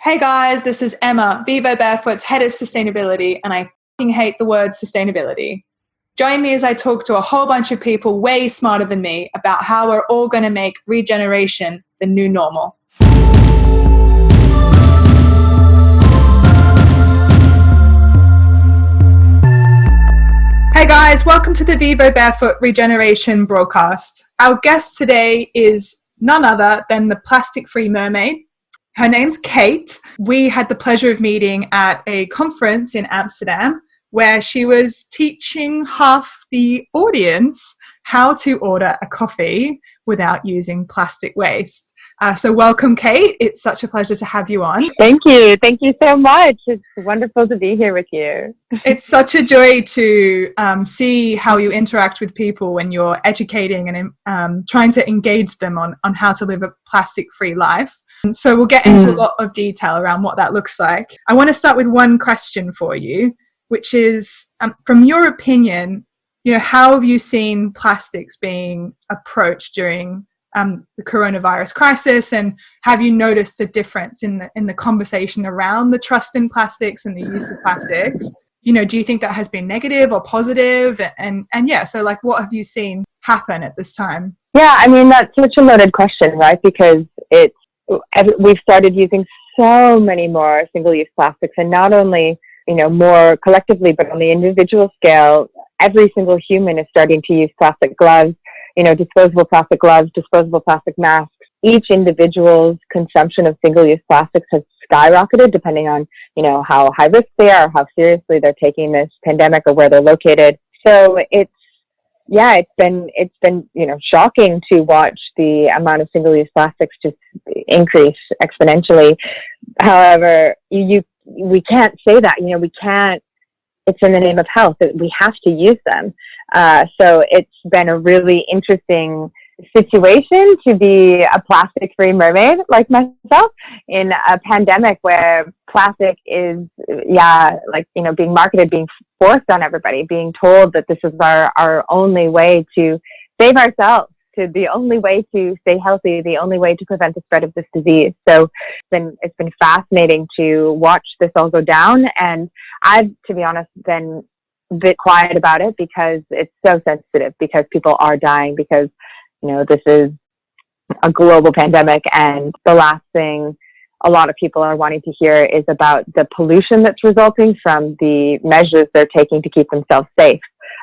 Hey guys, this is Emma, Vivobarefoot's head of sustainability, and I fucking hate the word sustainability. Join me as I talk to a whole bunch of people way smarter than me about how we're all going to make regeneration the new normal. Hey guys, welcome to the Vivobarefoot Regeneration broadcast. Our guest today is none other than the plastic-free mermaid. Her name's Kate. We had the pleasure of meeting at a conference in Amsterdam where she was teaching half the audience how to order a coffee without using plastic waste. So welcome, Kate. It's such a pleasure to have you on. Thank you. Thank you so much. It's wonderful to be here with you. It's such a joy to see how you interact with people when you're educating and trying to engage them on how to live a plastic-free life. And so we'll get into a lot of detail around what that looks like. I want to start with one question for you, which is, from your opinion, how have you seen plastics being approached during the coronavirus crisis, and have you noticed a difference in the conversation around the trust in plastics and the use of plastics? Do you think that has been negative or positive? And so what have you seen happen at this time? Yeah, I mean, that's such a loaded question, right? Because we've started using so many more single-use plastics, and not only more collectively, but on the individual scale, every single human is starting to use plastic gloves, disposable plastic gloves, disposable plastic masks. Each individual's consumption of single-use plastics has skyrocketed depending on, how high risk they are, how seriously they're taking this pandemic, or where they're located. So it's been shocking to watch the amount of single-use plastics just increase exponentially. However, we can't say that, we can't. It's in the name of health that we have to use them. So it's been a really interesting situation to be a plastic-free mermaid like myself in a pandemic where plastic is, being marketed, being forced on everybody, being told that this is our only way to save ourselves, to the only way to stay healthy, the only way to prevent the spread of this disease. So it's been fascinating to watch this all go down. And I've, to be honest, been a bit quiet about it because it's so sensitive, because people are dying, because, this is a global pandemic. And the last thing a lot of people are wanting to hear is about the pollution that's resulting from the measures they're taking to keep themselves safe.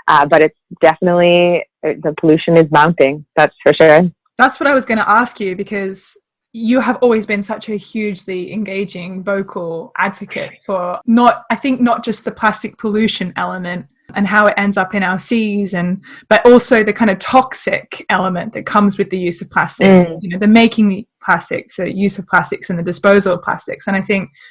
But it's definitely, the pollution is mounting, that's for sure. That's what I was going to ask you, because you have always been such a hugely engaging, vocal advocate for not just the plastic pollution element and how it ends up in our seas, but also the kind of toxic element that comes with the use of plastics, the making plastics, the use of plastics and the disposal of plastics. And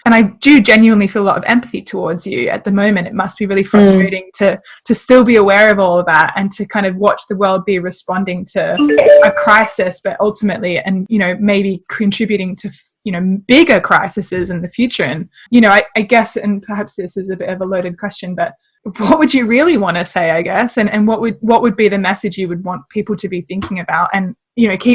I do genuinely feel a lot of empathy towards you at the moment. It must be really frustrating to still be aware of all of that and to kind of watch the world be responding to a crisis, but ultimately, and, maybe contributing to, bigger crises in the future. And, I guess, and perhaps this is a bit of a loaded question, but what would you really want to say, I guess, and what would be the message you would want people to be thinking about? And,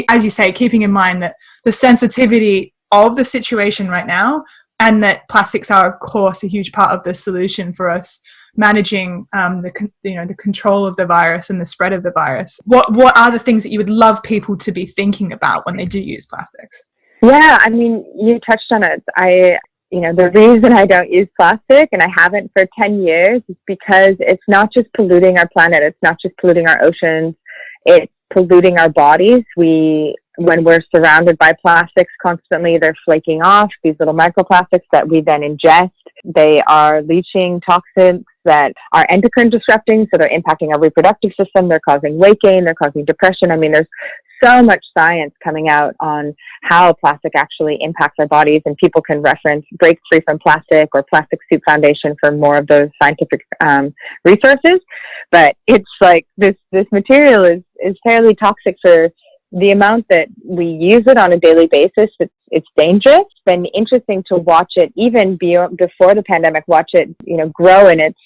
as you say, keeping in mind that the sensitivity of the situation right now, and that plastics are, of course, a huge part of the solution for us managing the control of the virus and the spread of the virus. What are the things that you would love people to be thinking about when they do use plastics? Yeah, I mean, you touched on it. The reason I don't use plastic, and I haven't for 10 years, is because it's not just polluting our planet. It's not just polluting our oceans. It's polluting our bodies. When we're surrounded by plastics constantly, they're flaking off, these little microplastics that we then ingest. They are leaching toxins that are endocrine disrupting, so they're impacting our reproductive system. They're causing weight gain. They're causing depression. I mean, there's so much science coming out on how plastic actually impacts our bodies, and people can reference Break Free from Plastic or Plastic Soup Foundation for more of those scientific resources. But it's like this material is fairly toxic for the amount that we use it on a daily basis. It's dangerous. It's been interesting to watch it even before the pandemic, watch it grow in its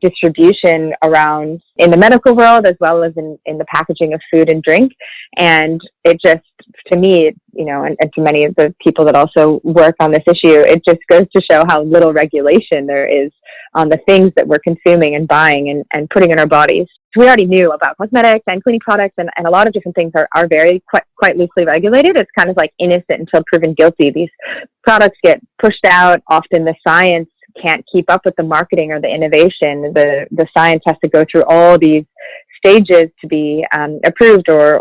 distribution around in the medical world, as well as in the packaging of food and drink. And it just to me, and to many of the people that also work on this issue, it just goes to show how little regulation there is on the things that we're consuming and buying and putting in our bodies. We already knew about cosmetics and cleaning products, and a lot of different things are very quite loosely regulated. It's kind of like innocent until proven guilty. These products get pushed out. Often the science can't keep up with the marketing or the innovation. The science has to go through all these stages to be approved, or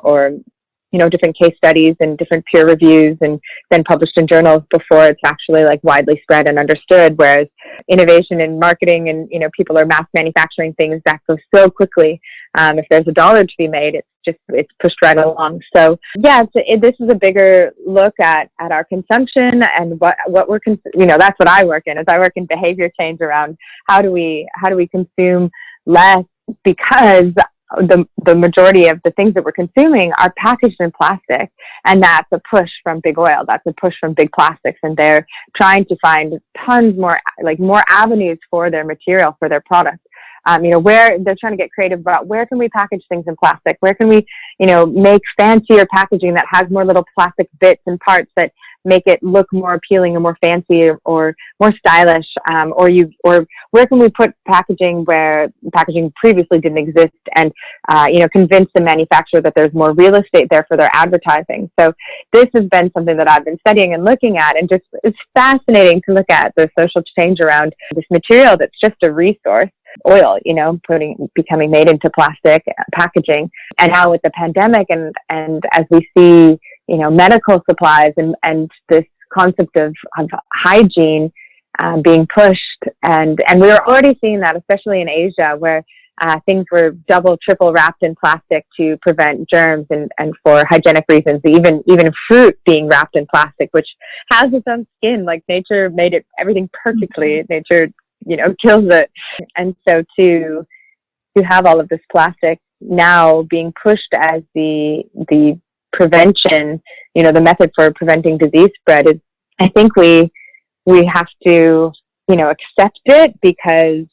different case studies and different peer reviews, and then published in journals before it's actually like widely spread and understood. Whereas innovation and marketing and people are mass manufacturing things that go so quickly. If there's a dollar to be made, it's pushed right along. So yeah, this is a bigger look at our consumption and what we're that's what I work in. Is I work in behavior change around how do we consume less, because the majority of the things that we're consuming are packaged in plastic, and that's a push from big oil. That's a push from big plastics, and they're trying to find tons more avenues for their material, for their product. Where they're trying to get creative about where can we package things in plastic? Where can we, make fancier packaging that has more little plastic bits and parts that make it look more appealing and more fancy or more stylish? Or where can we put packaging where packaging previously didn't exist, and convince the manufacturer that there's more real estate there for their advertising? So this has been something that I've been studying and looking at, and just it's fascinating to look at the social change around this material that's just a resource. Oil, becoming made into plastic packaging. And now with the pandemic and as we see, medical supplies and this concept of hygiene being pushed. And we were already seeing that, especially in Asia, where things were double, triple wrapped in plastic to prevent germs and for hygienic reasons, even fruit being wrapped in plastic, which has its own skin. Like nature made everything perfectly. Nature kills it. And so to have all of this plastic now being pushed as the prevention, the method for preventing disease spread, is, I think we have to, accept it because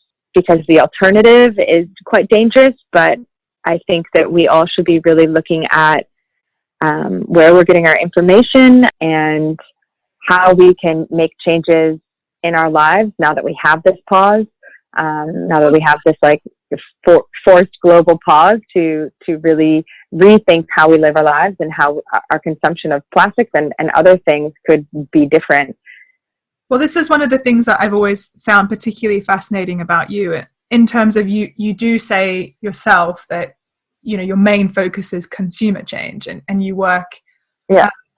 the alternative is quite dangerous. But I think that we all should be really looking at where we're getting our information and how we can make changes in our lives now that we have this pause, now that we have this forced global pause to really rethink how we live our lives and how our consumption of plastics and other things could be different. Well, this is one of the things that I've always found particularly fascinating about you, in terms of you do say yourself that your main focus is consumer change, and you work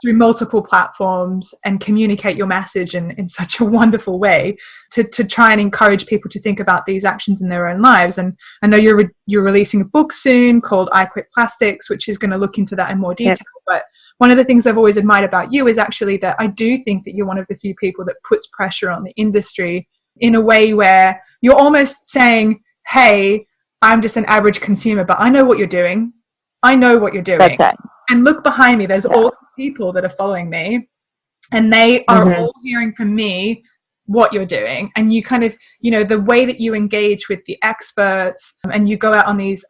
through multiple platforms and communicate your message in such a wonderful way to try and encourage people to think about these actions in their own lives. And I know you're releasing a book soon called I Quit Plastics, which is going to look into that in more detail. But one of the things I've always admired about you is actually that I do think that you're one of the few people that puts pressure on the industry in a way where you're almost saying, hey, I'm just an average consumer, but I know what you're doing. I know what you're doing. That's right. And look behind me, there's all these people that are following me, and they are all hearing from me what you're doing. And you kind of, the way that you engage with the experts, and you go out on these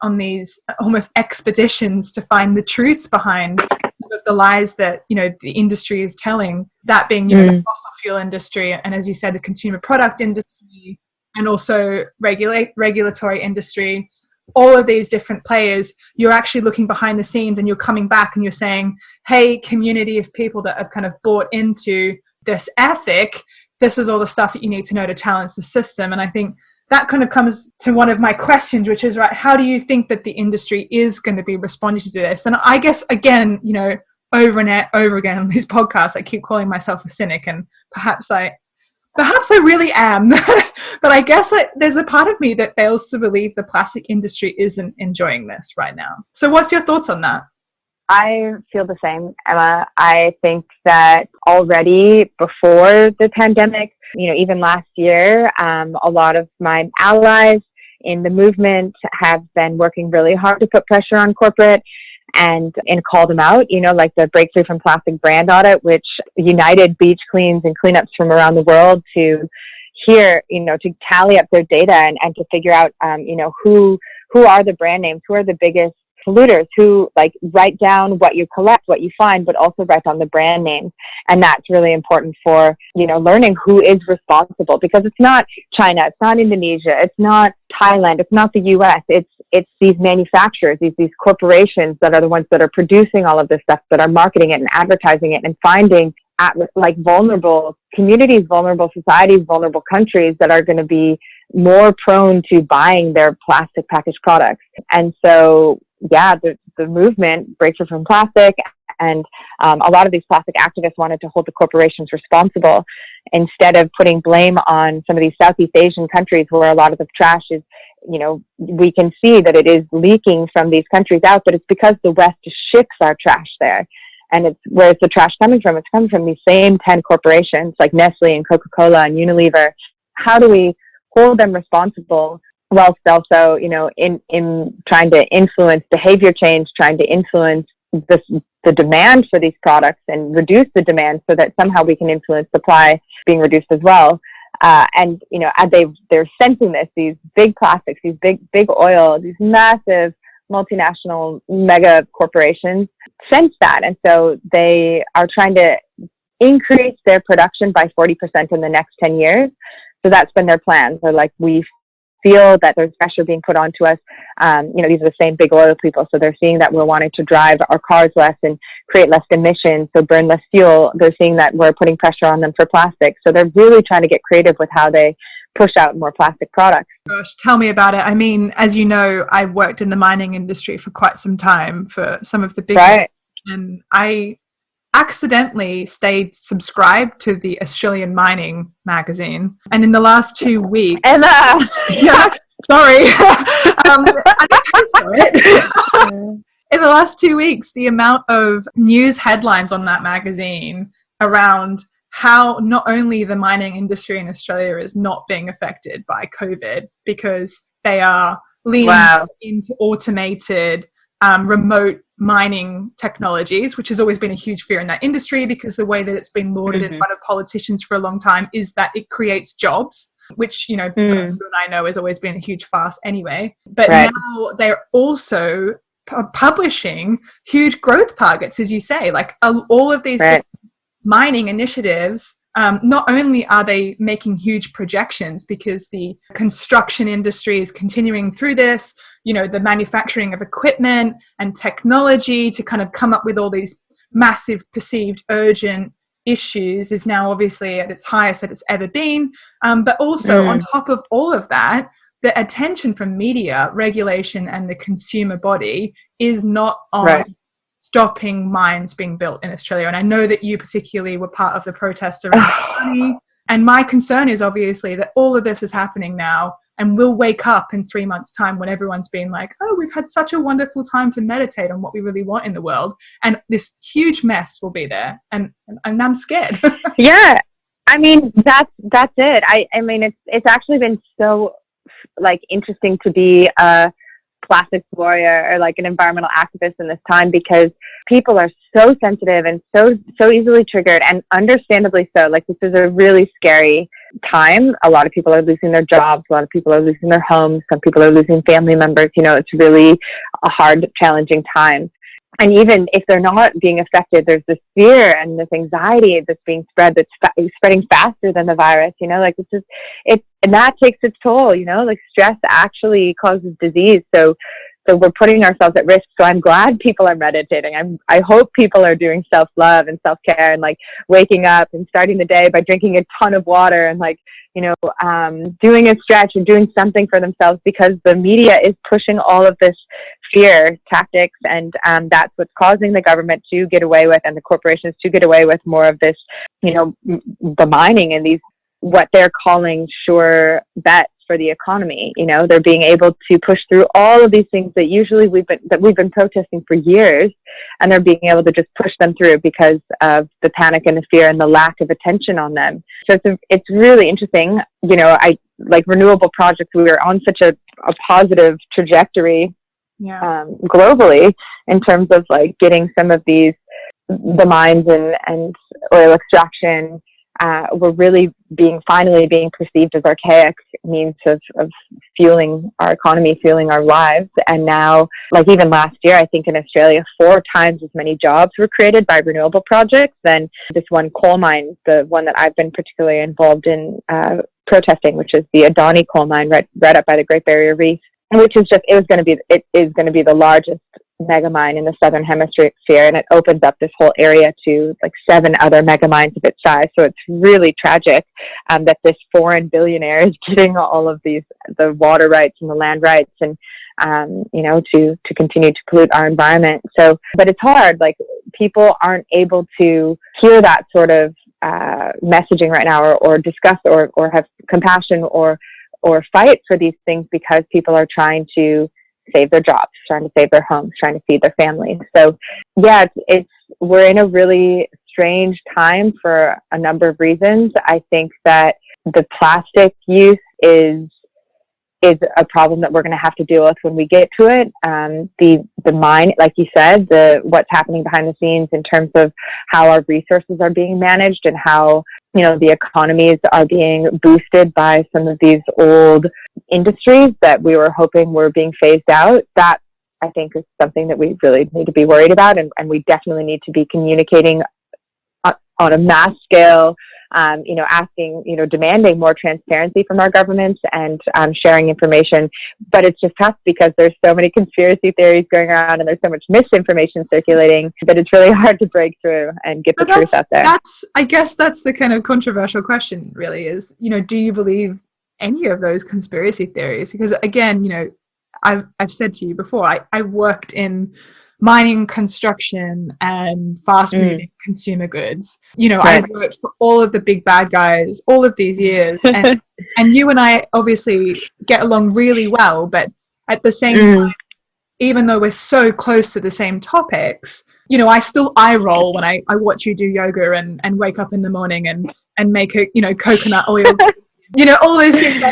almost expeditions to find the truth behind some of the lies that, the industry is telling, that being, the fossil fuel industry, and as you said, the consumer product industry, and also regulatory industry. All of these different players, you're actually looking behind the scenes, and you're coming back and you're saying, hey, community of people that have kind of bought into this ethic, this is all the stuff that you need to know to challenge the system. And I think that kind of comes to one of my questions, which is, right, how do you think that the industry is going to be responding to this? And I guess, again, over and over again on these podcasts, I keep calling myself a cynic, and perhaps I really am, but I guess there's a part of me that fails to believe the plastic industry isn't enjoying this right now. So what's your thoughts on that? I feel the same, Emma. I think that already before the pandemic, even last year, a lot of my allies in the movement have been working really hard to put pressure on corporate and call them out, like the Breakthrough from Plastic brand audit, which united beach cleans and cleanups from around the world to to tally up their data and to figure out, who are the brand names, who are the biggest polluters who like write down what you collect, what you find, but also write down the brand names. And that's really important for, learning who is responsible, because it's not China, it's not Indonesia, it's not Thailand, it's not the US, it's these manufacturers, these corporations that are the ones that are producing all of this stuff, that are marketing it and advertising it and finding like vulnerable communities, vulnerable societies, vulnerable countries that are going to be more prone to buying their plastic packaged products. And so, the movement, Breakthrough from Plastic, and a lot of these plastic activists wanted to hold the corporations responsible instead of putting blame on some of these Southeast Asian countries where a lot of the trash is, we can see that it is leaking from these countries out, but it's because the West ships our trash there. And where's the trash coming from? It's coming from these same 10 corporations like Nestle and Coca-Cola and Unilever. How do we hold them responsible whilst also, in trying to influence behavior change, trying to influence the demand for these products and reduce the demand so that somehow we can influence supply being reduced as well. And they're sensing this, these big plastics, these big oil, these massive multinational mega corporations sense that. And so they are trying to increase their production by 40% in the next 10 years. So that's been their plans. They're like, we feel that there's pressure being put onto us. These are the same big oil people. So they're seeing that we're wanting to drive our cars less and create less emissions, so burn less fuel. They're seeing that we're putting pressure on them for plastic. So they're really trying to get creative with how they push out more plastic products. Gosh, tell me about it. I mean, as you know, I worked in the mining industry for quite some time for some of the big, right. And I accidentally stayed subscribed to the Australian Mining magazine. And in the last 2 weeks... Emma! Yeah, sorry. I didn't pay for it. In the last 2 weeks, the amount of news headlines on that magazine around how not only the mining industry in Australia is not being affected by COVID because they are leaning into automated remote mining technologies, which has always been a huge fear in that industry because the way that it's been lauded in front of politicians for a long time is that it creates jobs, which, you and I know has always been a huge farce anyway. But now they're also publishing huge growth targets, as you say, like all of these different mining initiatives. Not only are they making huge projections because the construction industry is continuing through this, the manufacturing of equipment and technology to kind of come up with all these massive perceived urgent issues is now obviously at its highest that it's ever been. But also on top of all of that, the attention from media, regulation and the consumer body is not on stopping mines being built in Australia. And I know that you particularly were part of the protest around money. And my concern is obviously that all of this is happening now and we'll wake up in 3 months' time when everyone's been like, oh, we've had such a wonderful time to meditate on what we really want in the world. And this huge mess will be there. And I'm scared. Yeah. I mean, that's it. I mean, it's actually been so interesting to be a plastics warrior or like an environmental activist in this time because people are so sensitive and so easily triggered, and understandably so. Like, this is a really scary time. A lot of people are losing their jobs, a lot of people are losing their homes, some people are losing family members. It's really a hard, challenging time. And even if they're not being affected, there's this fear and this anxiety that's being spread, that's spreading faster than the virus. And that takes its toll. Stress actually causes disease. So we're putting ourselves at risk. So I'm glad people are meditating. I hope people are doing self-love and self-care and waking up and starting the day by drinking a ton of water and doing a stretch and doing something for themselves, because the media is pushing all of this fear tactics, and that's what's causing the government to get away with, and the corporations to get away with, more of this, the mining and these, what they're calling sure bets for the economy. They're being able to push through all of these things that usually we've been protesting for years, and they're being able to just push them through because of the panic and the fear and the lack of attention on them. So it's really interesting. I like renewable projects. We were on such a positive trajectory globally in terms of getting some of the mines and oil extraction were really finally being perceived as archaic means of fueling our economy, fueling our lives. And now, like even last year, I think in Australia, 4 times as many jobs were created by renewable projects than this one coal mine, the one that I've been particularly involved in protesting, which is the Adani coal mine right up by the Great Barrier Reef, which is it is going to be the largest mega mine in the southern hemisphere, and it opens up this whole area to like 7 other mega mines of its size. So it's really tragic that this foreign billionaire is getting all of the water rights and the land rights, and to continue to pollute our environment. So, but it's hard. Like, people aren't able to hear that sort of messaging right now, or discuss or have compassion or fight for these things, because people are trying to save their jobs, trying to save their homes, trying to feed their families. So yeah, we're in a really strange time for a number of reasons. I think that the plastic use is a problem that we're going to have to deal with when we get to it. The mine, like you said, what's happening behind the scenes in terms of how our resources are being managed, and how, the economies are being boosted by some of these old industries that we were hoping were being phased out. That, I think, is something that we really need to be worried about. And we definitely need to be communicating on a mass scale, asking, demanding more transparency from our governments, and sharing information. But it's just tough because there's so many conspiracy theories going around, and there's so much misinformation circulating, that it's really hard to break through and get the truth out there. I guess that's the kind of controversial question, really, is, do you believe any of those conspiracy theories? Because again, I've said to you before, I worked in mining, construction, and fast-moving consumer goods. Right. I've worked for all of the big bad guys all of these years, and you and I obviously get along really well, but at the same time, even though we're so close to the same topics, I still eye roll when I watch you do yoga and wake up in the morning and make a coconut oil all those things,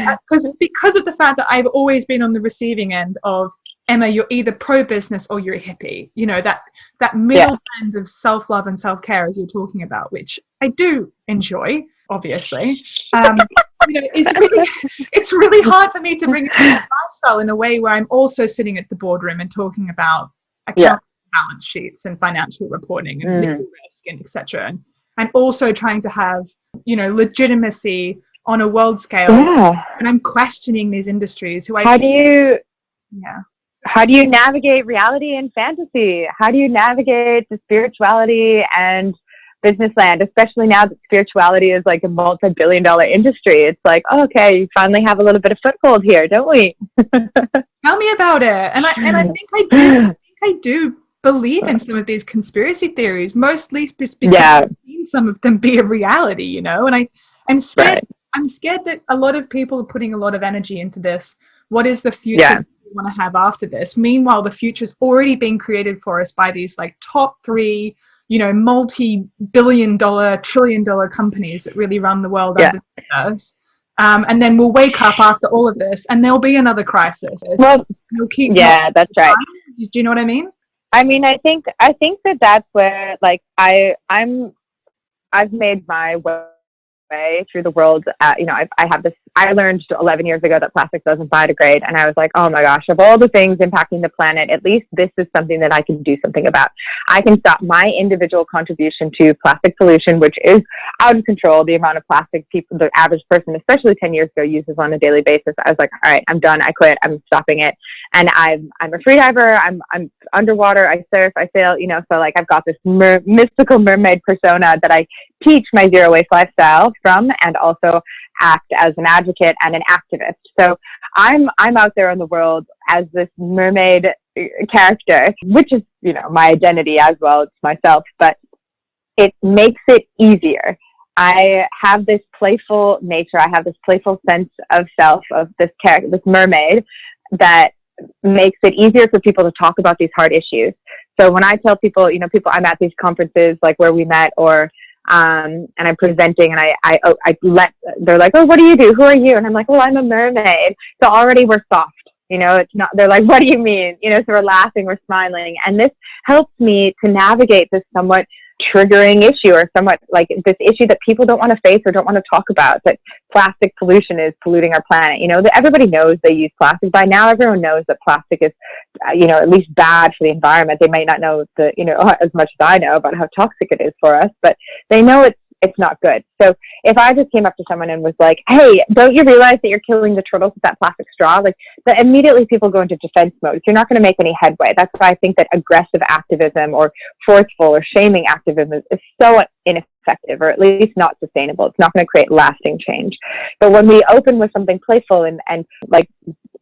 because of the fact that I've always been on the receiving end of, Emma, you're either pro-business or you're a hippie. That middle blend of self-love and self-care, as you're talking about, which I do enjoy, obviously. It's really hard for me to bring a lifestyle in a way where I'm also sitting at the boardroom and talking about accounting, balance sheets, and financial reporting, and legal risk, and etc. And also trying to have, legitimacy on a world scale. Yeah. And I'm questioning these industries How do you navigate reality and fantasy? How do you navigate the spirituality and business land, especially now that spirituality is like a multi-billion-dollar industry? It's like, okay, you finally have a little bit of foothold here, don't we? Tell me about it. And I think I do believe in some of these conspiracy theories, mostly because I've seen some of them be a reality, and I'm scared. Right. I'm scared that a lot of people are putting a lot of energy into this. What is the future we want to have after this? Meanwhile, the future's already being created for us by these like top 3, multi-billion-dollar, trillion-dollar companies that really run the world under us. And then we'll wake up after all of this, and there'll be another crisis. Well, we'll keep that's right. Do you know what I mean? I mean, I think that's where, like, I've made my way through the world. I learned 11 years ago that plastic doesn't biodegrade, and I was like, oh my gosh, of all the things impacting the planet, at least this is something that I can do something about. I can stop my individual contribution to plastic pollution, which is out of control. The amount of plastic the average person, especially 10 years ago, uses on a daily basis. I was like, all right, I'm done. I quit. I'm stopping it. And I'm a free diver. I'm underwater. I surf. I sail. So like I've got this mystical mermaid persona that I teach my zero waste lifestyle from, and also act as an advocate and an activist. So I'm out there in the world as this mermaid character, which is, my identity as well. It's myself, but it makes it easier. I have this playful nature. I have this playful sense of self, of this character, this mermaid, that makes it easier for people to talk about these hard issues. So when I tell people, I'm at these conferences like where we met, or and I'm presenting, and they're like, oh, what do you do? Who are you? And I'm like, well, I'm a mermaid. So already we're soft, it's not, they're like, what do you mean? So we're laughing, we're smiling. And this helps me to navigate this somewhat triggering issue, or somewhat like this issue that people don't want to face or don't want to talk about, that plastic pollution is polluting our planet. That everybody knows they use plastic. By now, everyone knows that plastic is, at least bad for the environment. They might not know as much as I know about how toxic it is for us, but they know it's not good. So if I just came up to someone and was like, hey, don't you realize that you're killing the turtles with that plastic straw? Like, that immediately people go into defense mode. You're not going to make any headway. That's why I think that aggressive activism or forceful or shaming activism is so ineffective, or at least not sustainable. It's not going to create lasting change. But when we open with something playful and like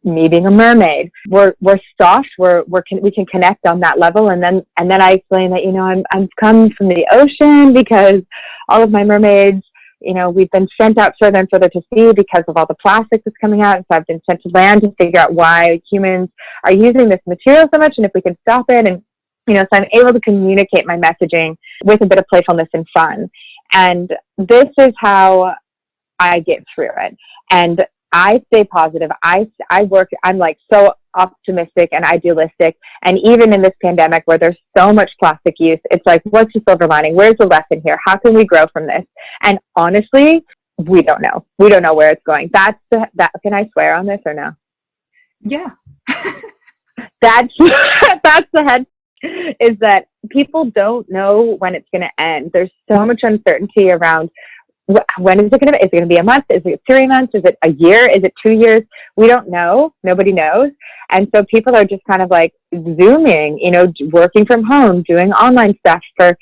me being a mermaid, we're soft, we can connect on that level, and then I explain that I'm come from the ocean because all of my mermaids, we've been sent out further and further to sea because of all the plastic that's coming out. And so I've been sent to land to figure out why humans are using this material so much, and if we can stop it. And so I'm able to communicate my messaging with a bit of playfulness and fun. And this is how I get through it. And I stay positive. I'm like so optimistic and idealistic. And even in this pandemic where there's so much plastic use, it's like, what's the silver lining? Where's the lesson here? How can we grow from this? And honestly, we don't know. We don't know where it's going. Can I swear on this or no? Yeah. That's the head, is that people don't know when it's going to end. There's so much uncertainty around when is it going to be? Is it going to be a month? Is it 3 months? Is it a year? Is it 2 years? We don't know. Nobody knows. And so people are just kind of like Zooming, working from home, doing online stuff for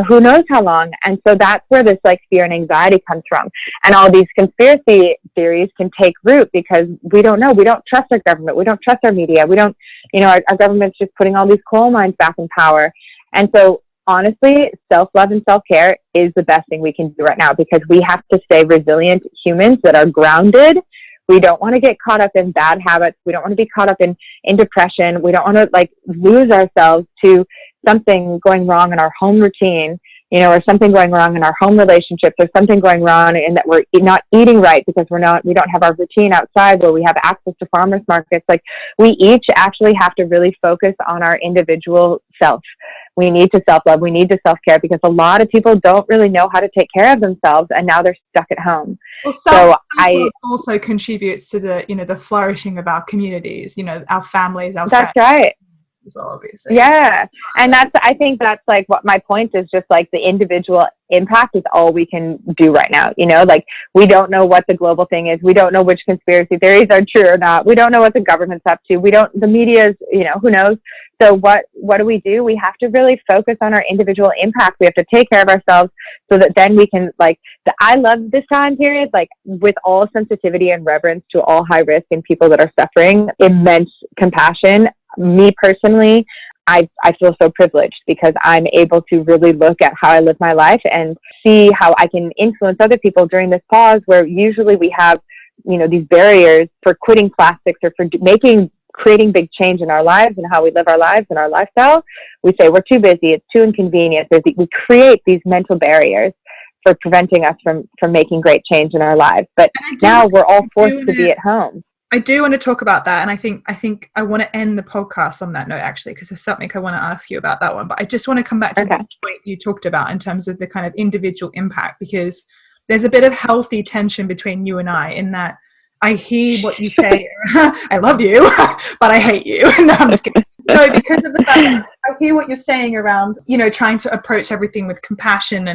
who knows how long. And so that's where this like fear and anxiety comes from. And all these conspiracy theories can take root because we don't know. We don't trust our government. We don't trust our media. We don't, our government's just putting all these coal mines back in power. And so honestly, self-love and self-care is the best thing we can do right now, because we have to stay resilient humans that are grounded. We don't want to get caught up in bad habits. We don't want to be caught up in depression. We don't want to like lose ourselves to something going wrong in our home routine, or something going wrong in our home relationships, or something going wrong in that we're not eating right because we don't have our routine outside where we have access to farmers markets. Like, we each actually have to really focus on our individual self. We need to self-love. We need to self-care, because a lot of people don't really know how to take care of themselves, and now they're stuck at home. Well, so I also contributes to the, the flourishing of our communities, our families, our friends. That's right. As well, obviously. Yeah. And I think that's like what my point is, just like the individual impact is all we can do right now. Like, we don't know what the global thing is. We don't know which conspiracy theories are true or not. We don't know what the government's up to. The media's, who knows? So what do? We have to really focus on our individual impact. We have to take care of ourselves so that then we can, I love this time period, like, with all sensitivity and reverence to all high risk and people that are suffering, immense compassion. Me personally, I feel so privileged because I'm able to really look at how I live my life and see how I can influence other people during this pause, where usually we have, these barriers for quitting plastics or for creating big change in our lives and how we live our lives and our lifestyle. We say we're too busy, it's too inconvenient. We create these mental barriers for preventing us from making great change in our lives. But now we're all forced to be at home. I do want to talk about that, and I think I want to end the podcast on that note, actually, because there's something I want to ask you about that one. But I just want to come back to the point you talked about in terms of the kind of individual impact, because there's a bit of healthy tension between you and I, in that I hear what you say. I love you, but I hate you. No, I'm just kidding. No, because of the fact that I hear what you're saying around, trying to approach everything with compassion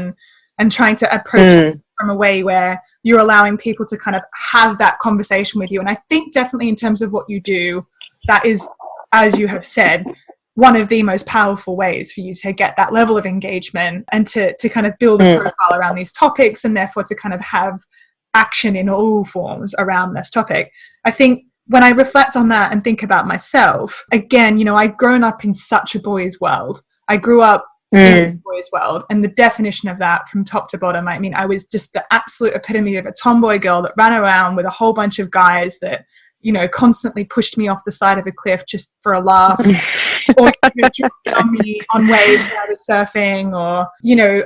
and trying to approach it from a way where you're allowing people to kind of have that conversation with you. And I think definitely in terms of what you do, that is, as you have said, one of the most powerful ways for you to get that level of engagement and to kind of build a profile around these topics, and therefore to kind of have action in all forms around this topic. I think when I reflect on that and think about myself, again, I've grown up in such a boys' world. I grew up in a boys' world, and the definition of that from top to bottom, I mean, I was just the absolute epitome of a tomboy girl that ran around with a whole bunch of guys that, constantly pushed me off the side of a cliff just for a laugh. Or on me on waves when I was surfing, or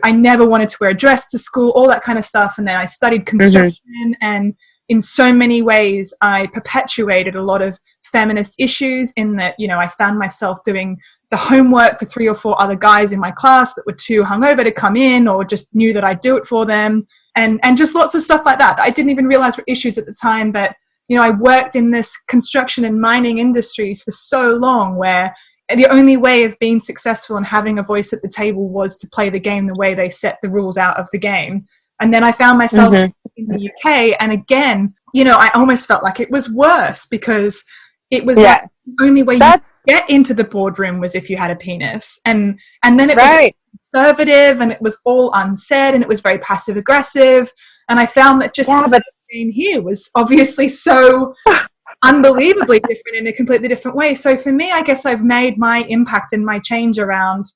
I never wanted to wear a dress to school, all that kind of stuff. And then I studied construction, and in so many ways I perpetuated a lot of feminist issues in that, you know, I found myself doing the homework for 3 or 4 other guys in my class that were too hungover to come in, or just knew that I'd do it for them. And just lots of stuff like that I didn't even realize were issues at the time. But, you know, I worked in this construction and mining industries for so long, where the only way of being successful and having a voice at the table was to play the game the way they set the rules out of the game. And then I found myself in the UK, and again, you know, I almost felt like it was worse, because it was like the only way you could get into the boardroom was if you had a penis, and then it was conservative, and it was all unsaid, and it was very passive aggressive. And I found that just the game here was obviously so unbelievably different in a completely different way. So for me, I guess I've made my impact and my change around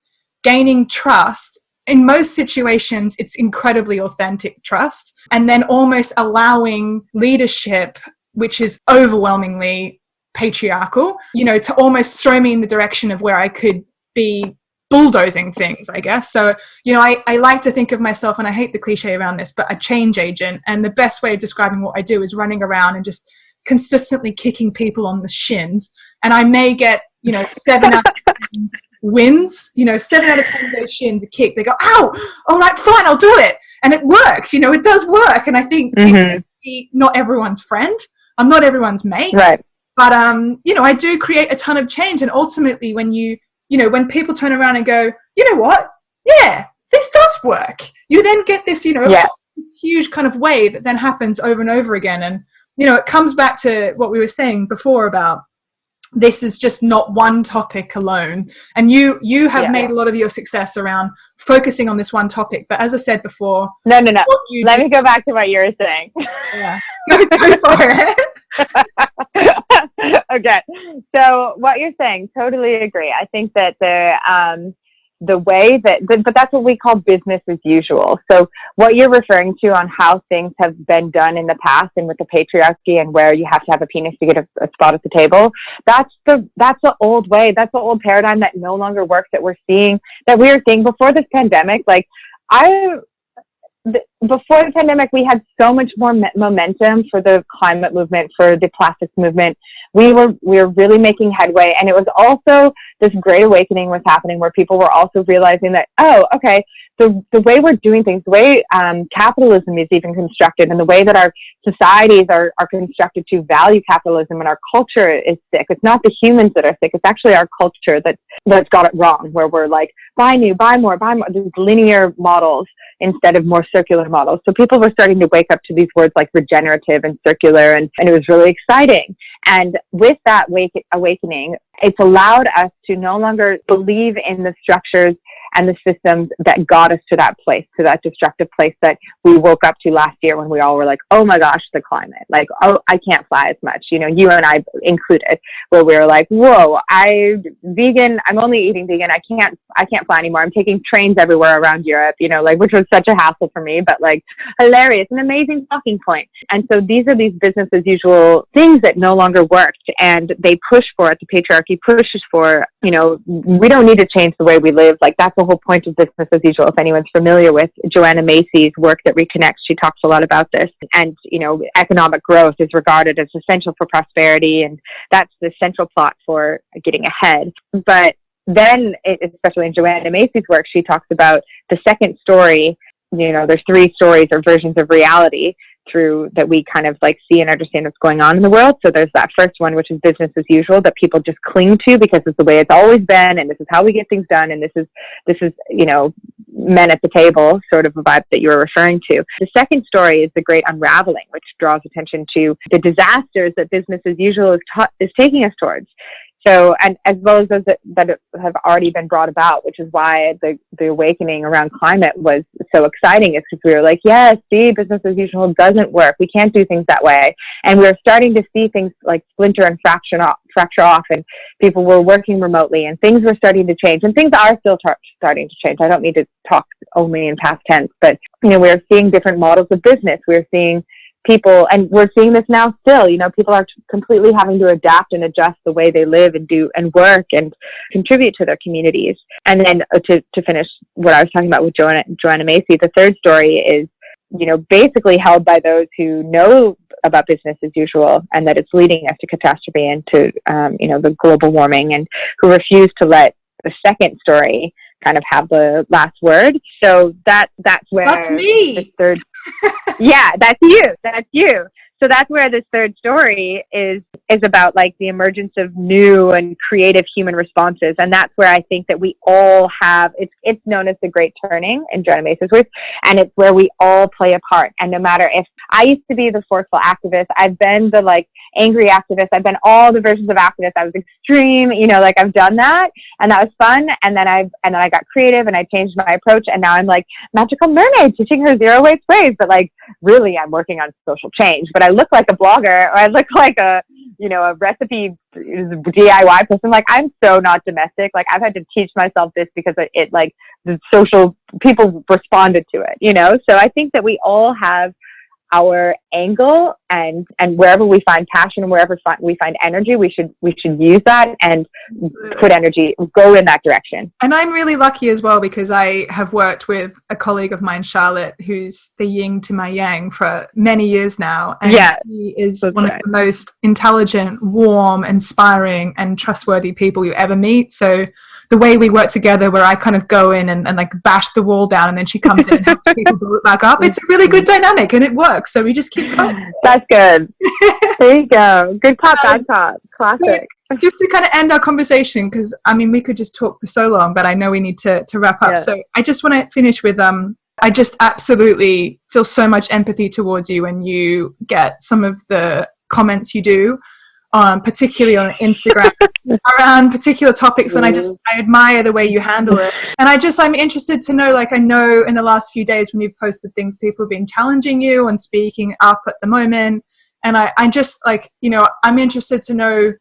gaining trust. In most situations, it's incredibly authentic trust, and then almost allowing leadership, which is overwhelmingly patriarchal, you know, to almost throw me in the direction of where I could be bulldozing things, I guess. So, you know, I like to think of myself, and I hate the cliche around this, but a change agent. And the best way of describing what I do is running around and just consistently kicking people on the shins. And I may get, you know, 7 out of 10 wins, you know, 7 out of 10 of those shins are kicked. They go, ow, all right, fine, I'll do it. And it works, you know, it does work. And I think not everyone's friend. I'm not everyone's mate. Right. But, you know, I do create a ton of change. And ultimately, when when people turn around and go, you know what? Yeah, this does work. You then get this, you know, huge kind of wave that then happens over and over again. And, you know, it comes back to what we were saying before about this is just not one topic alone. And you have made a lot of your success around focusing on this one topic. But as I said before... No. Let me go back to what you were saying. Yeah. Go for it. Okay. So what you're saying, totally agree. I think that the way that, but that's what we call business as usual. So what you're referring to on how things have been done in the past, and with the patriarchy, and where you have to have a penis to get a spot at the table, that's the old way. That's the old paradigm that no longer works, that we were seeing before this pandemic. Like before the pandemic, we had so much more momentum for the climate movement, for the plastics movement. We were really making headway, and it was also this great awakening was happening, where people were also realizing that, oh, okay, the way we're doing things, the way capitalism is even constructed, and the way that our societies are constructed to value capitalism, and our culture is sick. It's not the humans that are sick. It's actually our culture that's got it wrong, where we're like, buy new, buy more, these linear models instead of more circular models. So people were starting to wake up to these words like regenerative and circular, and it was really exciting. And with that awakening, it's allowed us to no longer believe in the structures and the systems that got us to that place, to that destructive place that we woke up to last year, when we all were like, oh my gosh, the climate, like, oh, I can't fly as much, you know, you and I included, where we were like, whoa, I'm only eating vegan. I can't fly anymore. I'm taking trains everywhere around Europe, you know, like, which was such a hassle for me, but like hilarious, an amazing talking point. And so these are these business as usual things that no longer worked, and they push for it. The patriarchy pushes for, you know, we don't need to change the way we live. Like, that's the whole point of business as usual. If anyone's familiar with Joanna Macy's work that reconnects, she talks a lot about this. And, you know, economic growth is regarded as essential for prosperity, and that's the central plot for getting ahead. But then, especially in Joanna Macy's work, she talks about the second story. You know, there's 3 stories or versions of reality through that we kind of like see and understand what's going on in the world. So there's that first one, which is business as usual, that people just cling to because it's the way it's always been, and this is how we get things done, and this is you know, men at the table sort of a vibe that you were referring to. The second story is the great unraveling, which draws attention to the disasters that business as usual is taking us towards. So, and as well as those that have already been brought about, which is why the awakening around climate was so exciting, is because we were like, yes, see, business as usual doesn't work. We can't do things that way. And we were starting to see things like splinter and fracture off, and people were working remotely, and things were starting to change, and things are still starting to change. I don't need to talk only in past tense, but, you know, we're seeing different models of business. We're seeing people, and we're seeing this now still, you know, people are completely having to adapt and adjust the way they live and do and work and contribute to their communities. And then to finish what I was talking about with Joanna Macy, the third story is, you know, basically held by those who know about business as usual, and that it's leading us to catastrophe and to the global warming, and who refuse to let the second story kind of have the last word. So that's where that's me. The third yeah, that's you. So that's where this third story is about, like, the emergence of new and creative human responses. And that's where I think that we all have, it's known as the Great Turning in Joanna Macy's work, and it's where we all play a part. And no matter if I used to be the forceful activist, I've been the, like, angry activist, I've been all the versions of activist, I was extreme, like, I've done that, and that was fun. And then I got creative and I changed my approach, and now I'm like magical mermaid teaching her zero waste ways, but, like, really I'm working on social change. But I look like a blogger, or I look like a recipe DIY person. Like, I'm so not domestic. Like, I've had to teach myself this because it like, the social people responded to it, so I think that we all have our angle, and wherever we find passion, wherever we find energy, we should use that and put energy, go in that direction. And I'm really lucky as well, because I have worked with a colleague of mine, Charlotte, who's the yin to my yang for many years now, and she is one of the most intelligent, warm, inspiring, and trustworthy people you ever meet. So the way we work together, where I kind of go in and like bash the wall down, and then she comes in and helps people build it back up, it's a really good dynamic, and it works. So we just keep going. That's good. There you go. Good cop, bad cop. Classic. Just to kind of end our conversation, because I mean, we could just talk for so long, but I know we need to wrap up. Yeah. So I just want to finish with I just absolutely feel so much empathy towards you when you get some of the comments you do, particularly on Instagram around particular topics, and I admire the way you handle it. And I'm interested to know, like, I know in the last few days when you've posted things, people have been challenging you and speaking up at the moment, and I just, like, I'm interested to know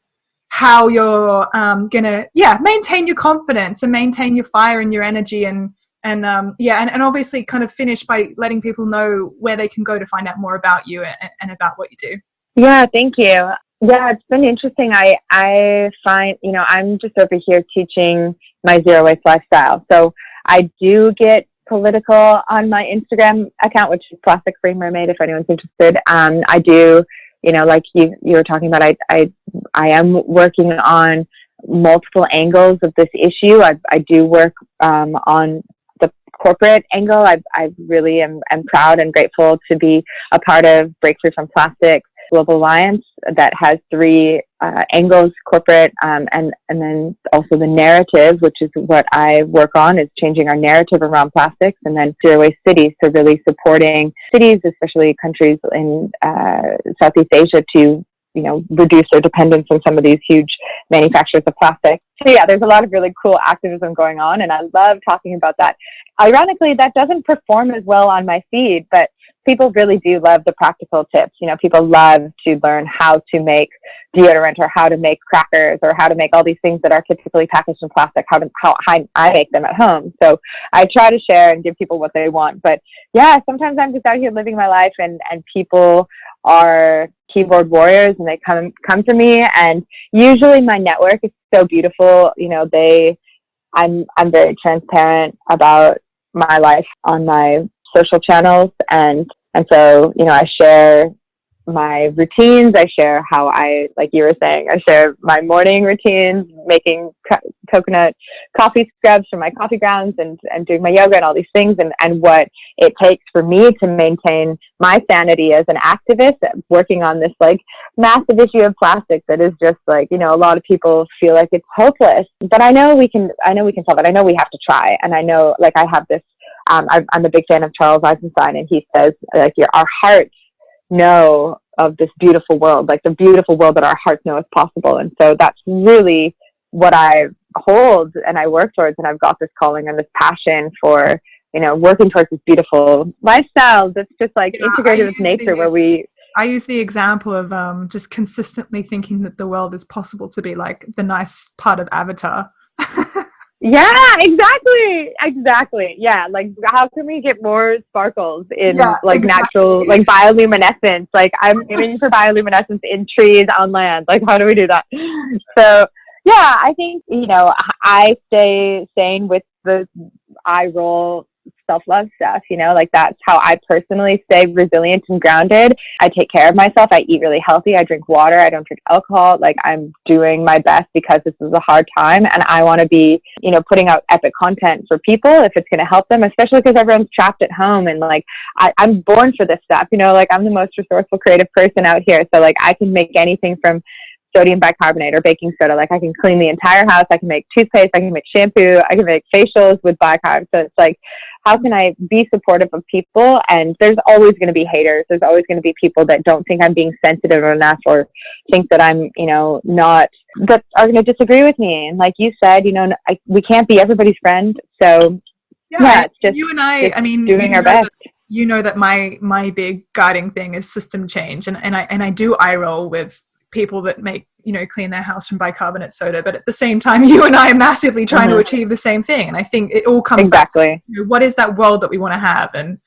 how you're gonna maintain your confidence and maintain your fire and your energy, and obviously kind of finish by letting people know where they can go to find out more about you and about what you do. Yeah, thank you. Yeah, it's been interesting. I find, I'm just over here teaching my zero waste lifestyle. So I do get political on my Instagram account, which is Plastic Free Mermaid, if anyone's interested. I do, like you were talking about, I am working on multiple angles of this issue. I do work on the corporate angle. I really am proud and grateful to be a part of Break Free from Plastic Global Alliance that has three angles: corporate, and then also the narrative, which is what I work on, is changing our narrative around plastics, and then zero waste cities, so really supporting cities, especially countries in Southeast Asia, to reduce their dependence on some of these huge manufacturers of plastic. So yeah, there's a lot of really cool activism going on, and I love talking about that. Ironically, that doesn't perform as well on my feed, but people really do love the practical tips. People love to learn how to make deodorant, or how to make crackers, or how to make all these things that are typically packaged in plastic, how I make them at home. So I try to share and give people what they want. But yeah, sometimes I'm just out here living my life, and people are keyboard warriors, and they come to me, and usually my network is so beautiful. I'm very transparent about my life on my social channels, and so I share my routines. I share how like you were saying, I share my morning routines, making coconut coffee scrubs from my coffee grounds, and doing my yoga and all these things, and what it takes for me to maintain my sanity as an activist, working on this, like, massive issue of plastic that is just, like, a lot of people feel like it's hopeless, but I know we can solve it. I know we have to try, and I know, like, I have this, I'm a big fan of Charles Eisenstein, and he says, like, our hearts know of this beautiful world, like the beautiful world that our hearts know is possible. And so that's really what I hold and I work towards. And I've got this calling and this passion for, working towards this beautiful lifestyle that's just, like, integrated with nature, I use the example of just consistently thinking that the world is possible to be like the nice part of Avatar. Yeah, exactly. Yeah, like, how can we get more sparkles in natural, like, bioluminescence? Like, I'm aiming for bioluminescence in trees on land. Like, how do we do that? So yeah, I think I stay sane with the eye roll self-love stuff, you know, like that's how I personally stay resilient and grounded. I take care of myself. I eat really healthy. I drink water. I don't drink alcohol. Like, I'm doing my best because this is a hard time, and I want to be, you know, putting out epic content for people if it's going to help them, especially because everyone's trapped at home. And like, I'm born for this stuff, you know, like I'm the most resourceful, creative person out here. So like, I can make anything from sodium bicarbonate or baking soda. Like, I can clean the entire house. I can make toothpaste. I can make shampoo. I can make facials with bicarb. So it's like, how can I be supportive of people? And there's always going to be haters. There's always going to be people that don't think I'm being sensitive enough, or think that I'm, you know, not, that are going to disagree with me. And like you said, you know, we can't be everybody's friend. So yeah, it's just you and I mean, doing our best. You know that my big guiding thing is system change, and I do eye roll with people that make, you know, clean their house from bicarbonate soda, but at the same time, you and I are massively trying to achieve the same thing. And I think it all comes back to, you know, what is that world that we want to have, and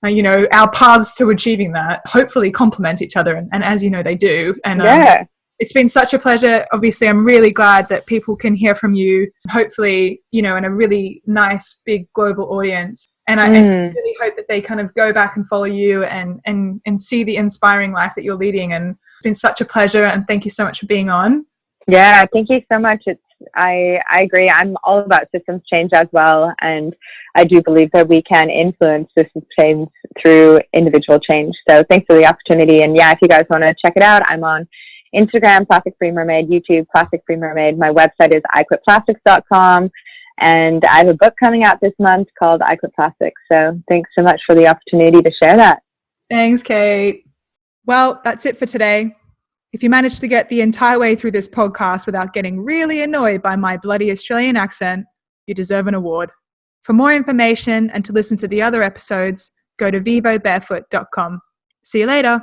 you know, our paths to achieving that hopefully complement each other, and as you know, they do. And it's been such a pleasure. Obviously, I'm really glad that people can hear from you, hopefully, you know, in a really nice big global audience. And I really hope that they kind of go back and follow you and see the inspiring life that you're leading. And it's been such a pleasure, and thank you so much for being on. Yeah, thank you so much. I agree. I'm all about systems change as well, and I do believe that we can influence systems change through individual change. So thanks for the opportunity. And yeah, if you guys want to check it out, I'm on Instagram, Plastic Free Mermaid, YouTube, Plastic Free Mermaid. My website is iQuitPlastics.com. And I have a book coming out this month called I Quit Plastics. So thanks so much for the opportunity to share that. Thanks, Kate. Well, that's it for today. If you managed to get the entire way through this podcast without getting really annoyed by my bloody Australian accent, you deserve an award. For more information and to listen to the other episodes, go to Vivobarefoot.com. See you later.